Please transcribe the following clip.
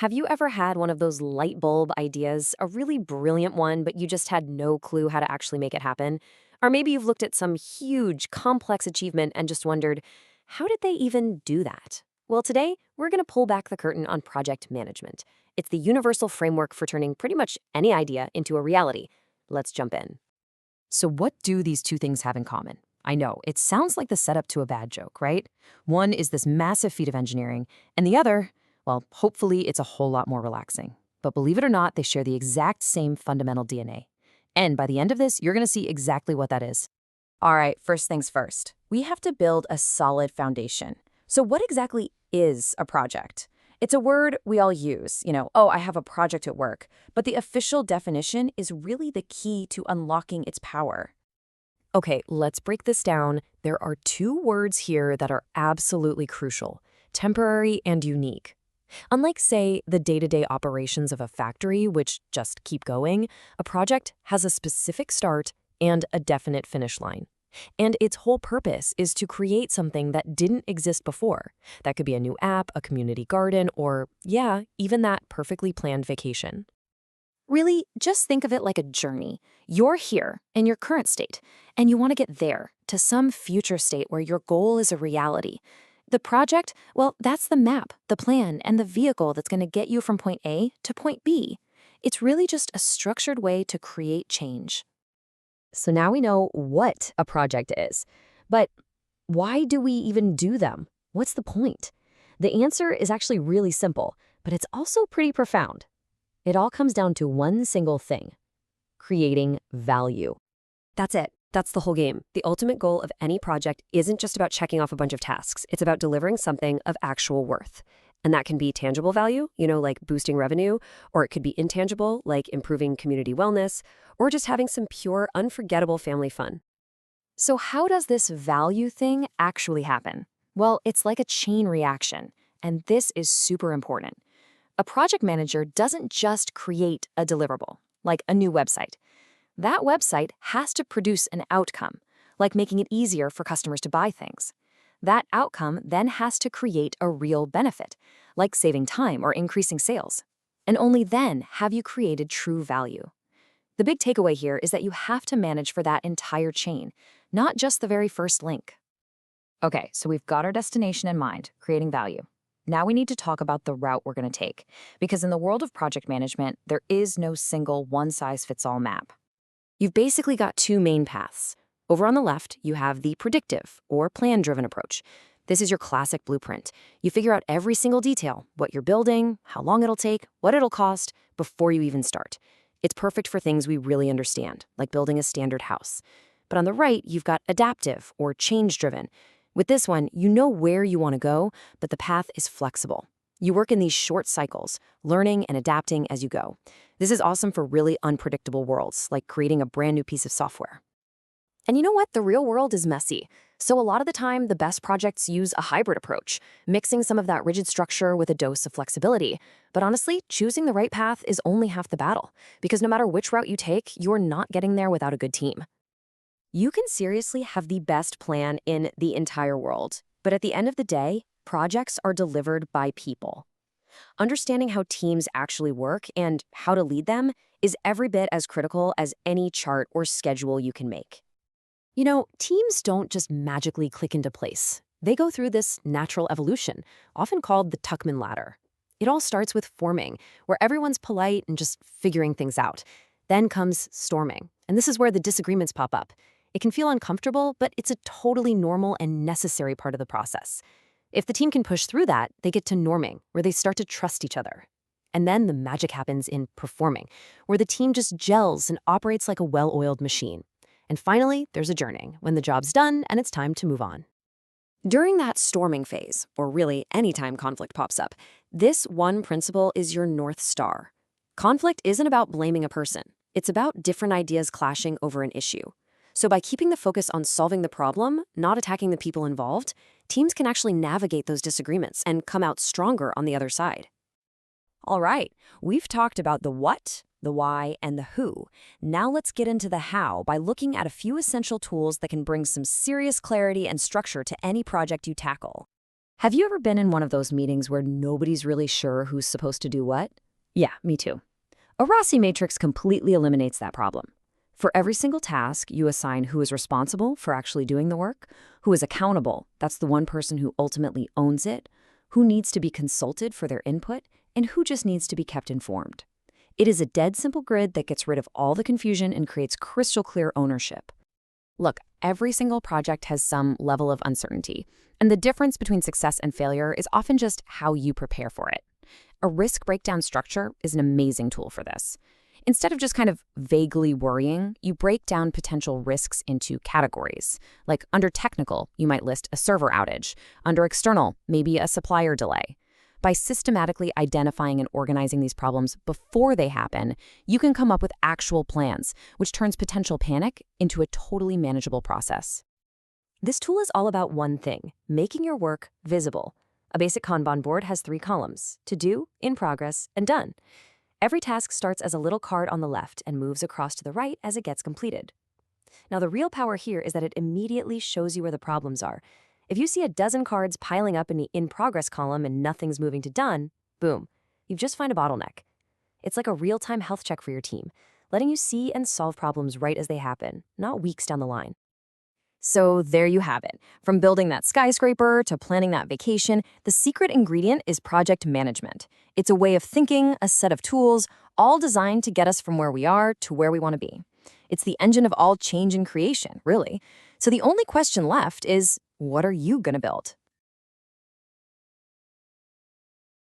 Have you ever had one of those light bulb ideas, a really brilliant one, but you just had no clue how to actually make it happen? Or maybe you've looked at some huge, complex achievement and just wondered, how did they even do that? Well, today, we're going to pull back the curtain on project management. It's the universal framework for turning pretty much any idea into a reality. Let's jump in. So, what do these two things have in common? I know, it sounds like the setup to a bad joke, right? One is this massive feat of engineering, and the other, well, hopefully it's a whole lot more relaxing. But believe it or not, they share the exact same fundamental DNA. And by the end of this, you're going to see exactly what that is. All right, first things first. We have to build a solid foundation. So what exactly is a project? It's a word we all use, oh, I have a project at work. But the official definition is really the key to unlocking its power. Okay, let's break this down. There are two words here that are absolutely crucial: temporary and unique. Unlike, say, the day-to-day operations of a factory, which just keep going, a project has a specific start and a definite finish line. And its whole purpose is to create something that didn't exist before. That could be a new app, a community garden, or, yeah, even that perfectly planned vacation. Really, just think of it like a journey. You're here in your current state, and you want to get there to some future state where your goal is a reality. The project, well, that's the map, the plan, and the vehicle that's going to get you from point A to point B. It's really just a structured way to create change. So now we know what a project is. But why do we even do them? What's the point? The answer is actually really simple, but it's also pretty profound. It all comes down to one single thing: creating value. That's it. That's the whole game. The ultimate goal of any project isn't just about checking off a bunch of tasks. It's about delivering something of actual worth. And that can be tangible value, like boosting revenue, or it could be intangible, like improving community wellness, or just having some pure, unforgettable family fun. So how does this value thing actually happen? Well, it's like a chain reaction, and this is super important. A project manager doesn't just create a deliverable, like a new website. That website has to produce an outcome, like making it easier for customers to buy things. That outcome then has to create a real benefit, like saving time or increasing sales. And only then have you created true value. The big takeaway here is that you have to manage for that entire chain, not just the very first link. Okay, so we've got our destination in mind, creating value. Now we need to talk about the route we're going to take, because in the world of project management, there is no single one-size-fits-all map. You've basically got two main paths. Over on the left, you have the predictive or plan-driven approach. This is your classic blueprint. You figure out every single detail: what you're building, how long it'll take, what it'll cost, before you even start. It's perfect for things we really understand, like building a standard house. But on the right, you've got adaptive or change-driven. With this one, you know where you want to go, but the path is flexible. You work in these short cycles, learning and adapting as you go. This is awesome for really unpredictable worlds, like creating a brand new piece of software. And you know what? The real world is messy. So a lot of the time, the best projects use a hybrid approach, mixing some of that rigid structure with a dose of flexibility. But honestly, choosing the right path is only half the battle, because no matter which route you take, you're not getting there without a good team. You can seriously have the best plan in the entire world, but at the end of the day, projects are delivered by people. Understanding how teams actually work and how to lead them is every bit as critical as any chart or schedule you can make. Teams don't just magically click into place. They go through this natural evolution, often called the Tuckman ladder. It all starts with forming, where everyone's polite and just figuring things out. Then comes storming, and this is where the disagreements pop up. It can feel uncomfortable, but it's a totally normal and necessary part of the process. If the team can push through that, they get to norming, where they start to trust each other. And then the magic happens in performing, where the team just gels and operates like a well-oiled machine. And finally, there's adjourning, when the job's done and it's time to move on. During that storming phase, or really any time conflict pops up, this one principle is your North Star. Conflict isn't about blaming a person. It's about different ideas clashing over an issue. So by keeping the focus on solving the problem, not attacking the people involved, teams can actually navigate those disagreements and come out stronger on the other side. All right, we've talked about the what, the why, and the who. Now let's get into the how by looking at a few essential tools that can bring some serious clarity and structure to any project you tackle. Have you ever been in one of those meetings where nobody's really sure who's supposed to do what? Yeah, me too. A Rossi matrix completely eliminates that problem. For every single task, you assign who is responsible for actually doing the work, who is accountable, that's the one person who ultimately owns it, who needs to be consulted for their input, and who just needs to be kept informed. It is a dead simple grid that gets rid of all the confusion and creates crystal clear ownership. Look, every single project has some level of uncertainty, and the difference between success and failure is often just how you prepare for it. A risk breakdown structure is an amazing tool for this. Instead of just kind of vaguely worrying, you break down potential risks into categories. Like under technical, you might list a server outage. Under external, maybe a supplier delay. By systematically identifying and organizing these problems before they happen, you can come up with actual plans, which turns potential panic into a totally manageable process. This tool is all about one thing: making your work visible. A basic Kanban board has 3 columns: to do, in progress, and done. Every task starts as a little card on the left and moves across to the right as it gets completed. Now, the real power here is that it immediately shows you where the problems are. If you see a dozen cards piling up in the in progress column and nothing's moving to done, boom, you've just found a bottleneck. It's like a real-time health check for your team, letting you see and solve problems right as they happen, not weeks down the line. So there you have it. From building that skyscraper to planning that vacation, the secret ingredient is project management. It's a way of thinking, a set of tools, all designed to get us from where we are to where we want to be. It's the engine of all change and creation, really. So the only question left is, what are you going to build?